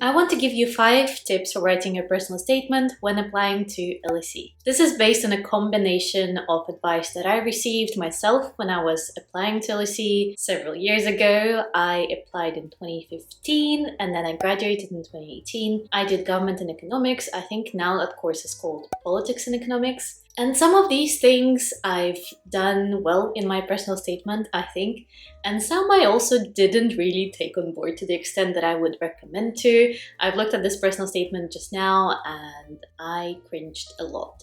I want to give you 5 tips for writing a personal statement when applying to LSE. This is based on a combination of advice that I received myself when I was applying to LSE several years ago. I applied in 2015 and then I graduated in 2018. I did government and economics. I think now that course is called politics and economics. And some of these things I've done well in my personal statement, I think, and some I also didn't really take on board to the extent that I would recommend to. I've looked at this personal statement just now and I cringed a lot.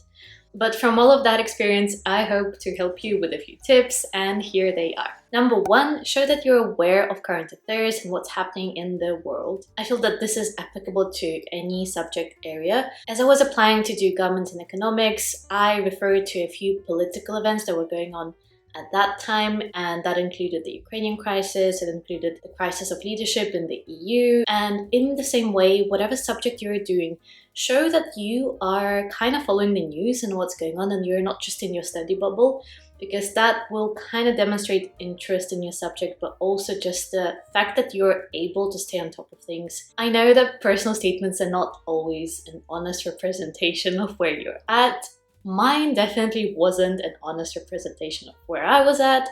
But from all of that experience, I hope to help you with a few tips, and here they are. Number 1, show that you're aware of current affairs and what's happening in the world. I feel that this is applicable to any subject area. As I was applying to do government and economics, I referred to a few political events that were going on at that time, and that included the Ukrainian crisis, it included the crisis of leadership in the EU, and in the same way, whatever subject you're doing, show that you are kind of following the news and what's going on and you're not just in your study bubble, because that will kind of demonstrate interest in your subject, but also just the fact that you're able to stay on top of things. I know that personal statements are not always an honest representation of where you're at. Mine definitely wasn't an honest representation of where I was at,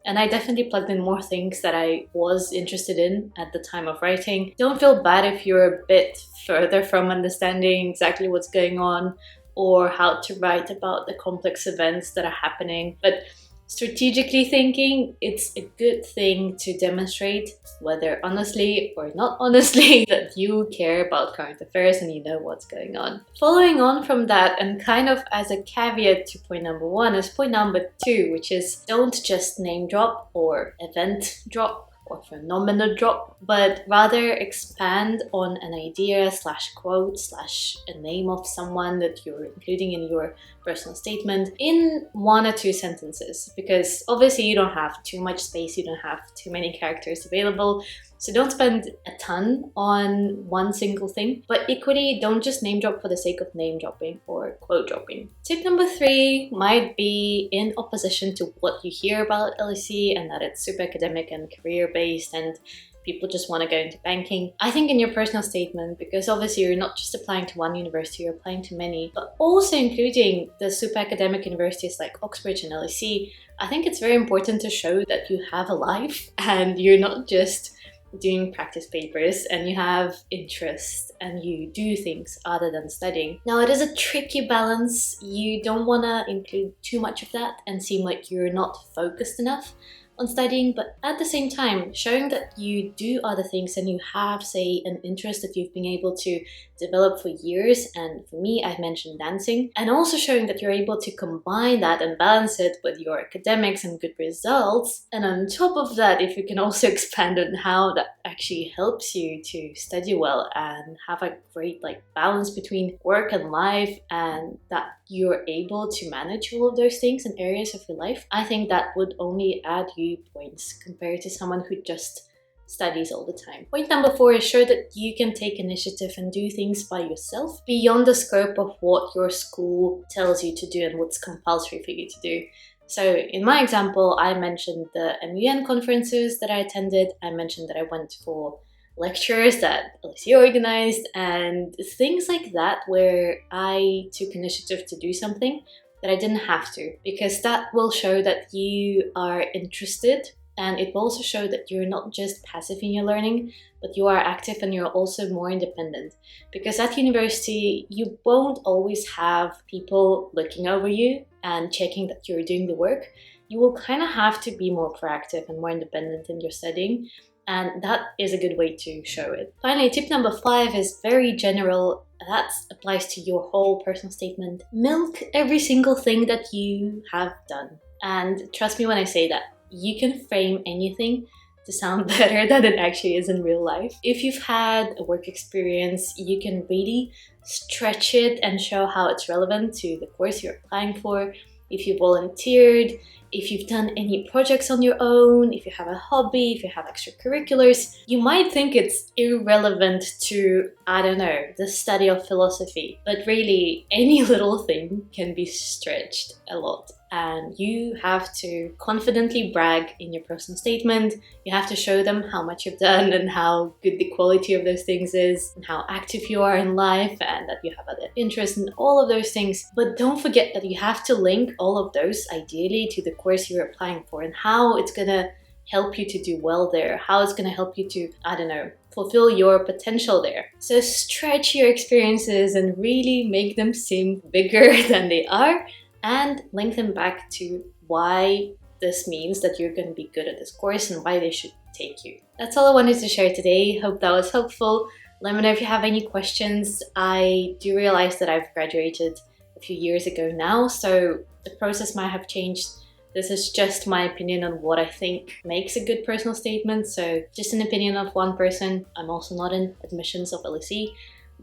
and I definitely plugged in more things that I was interested in at the time of writing. Don't feel bad if you're a bit further from understanding exactly what's going on or how to write about the complex events that are happening, but strategically thinking, it's a good thing to demonstrate, whether honestly or not honestly, that you care about current affairs and you know what's going on. Following on from that, and kind of as a caveat to point number 1, is point number 2, which is don't just name drop or event drop or phenomena drop, but rather expand on an idea / quote / a name of someone that you're including in your personal statement in 1 or 2 sentences, because obviously you don't have too much space, you don't have too many characters available, so don't spend a ton on one single thing, but equally don't just name drop for the sake of name dropping or quote dropping. Tip number 3 might be in opposition to what you hear about LSE and that it's super academic and career based and people just want to go into banking. I think in your personal statement, because obviously you're not just applying to one university, you're applying to many, but also including the super academic universities like Oxbridge and LSE, I think it's very important to show that you have a life and you're not just doing practice papers and you have interest and you do things other than studying. Now, it is a tricky balance. You don't want to include too much of that and seem like you're not focused enough on studying, but at the same time, showing that you do other things and you have, say, an interest that you've been able to develop for years, and for me, I've mentioned dancing, and also showing that you're able to combine that and balance it with your academics and good results. And on top of that, if you can also expand on how that actually helps you to study well and have a great balance between work and life, and that you're able to manage all of those things in areas of your life, I think that would only add you points compared to someone who just studies all the time. Point number 4 is show that you can take initiative and do things by yourself beyond the scope of what your school tells you to do and what's compulsory for you to do. So in my example, I mentioned the MUN conferences that I attended. I mentioned that I went for lectures that LSE organized and things like that, where I took initiative to do something that I didn't have to, because that will show that you are interested, and it will also show that you're not just passive in your learning, but you are active and you're also more independent. Because at university, you won't always have people looking over you and checking that you're doing the work. You will kind of have to be more proactive and more independent in your studying, and that is a good way to show it. Finally, tip number 5 is very general. That applies to your whole personal statement. Milk every single thing that you have done. And trust me when I say that, you can frame anything to sound better than it actually is in real life. If you've had a work experience, you can really stretch it and show how it's relevant to the course you're applying for. If you volunteered, if you've done any projects on your own, if you have a hobby, if you have extracurriculars. You might think it's irrelevant to, I don't know, the study of philosophy, but really any little thing can be stretched a lot. And you have to confidently brag in your personal statement. You have to show them how much you've done and how good the quality of those things is and how active you are in life and that you have other interests and all of those things. But don't forget that you have to link all of those ideally to the course you're applying for and how it's gonna help you to do well there, how it's gonna help you to, I don't know, fulfill your potential there. So stretch your experiences and really make them seem bigger than they are, and link them back to why this means that you're going to be good at this course and why they should take you. That's all I wanted to share today. Hope that was helpful. Let me know if you have any questions. I do realize that I've graduated a few years ago now, so the process might have changed. This is just my opinion on what I think makes a good personal statement, so just an opinion of one person. I'm also not in admissions of LSE,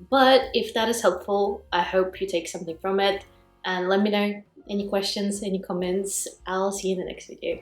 but if that is helpful, I hope you take something from it, and let me know any questions, any comments. I'll see you in the next video.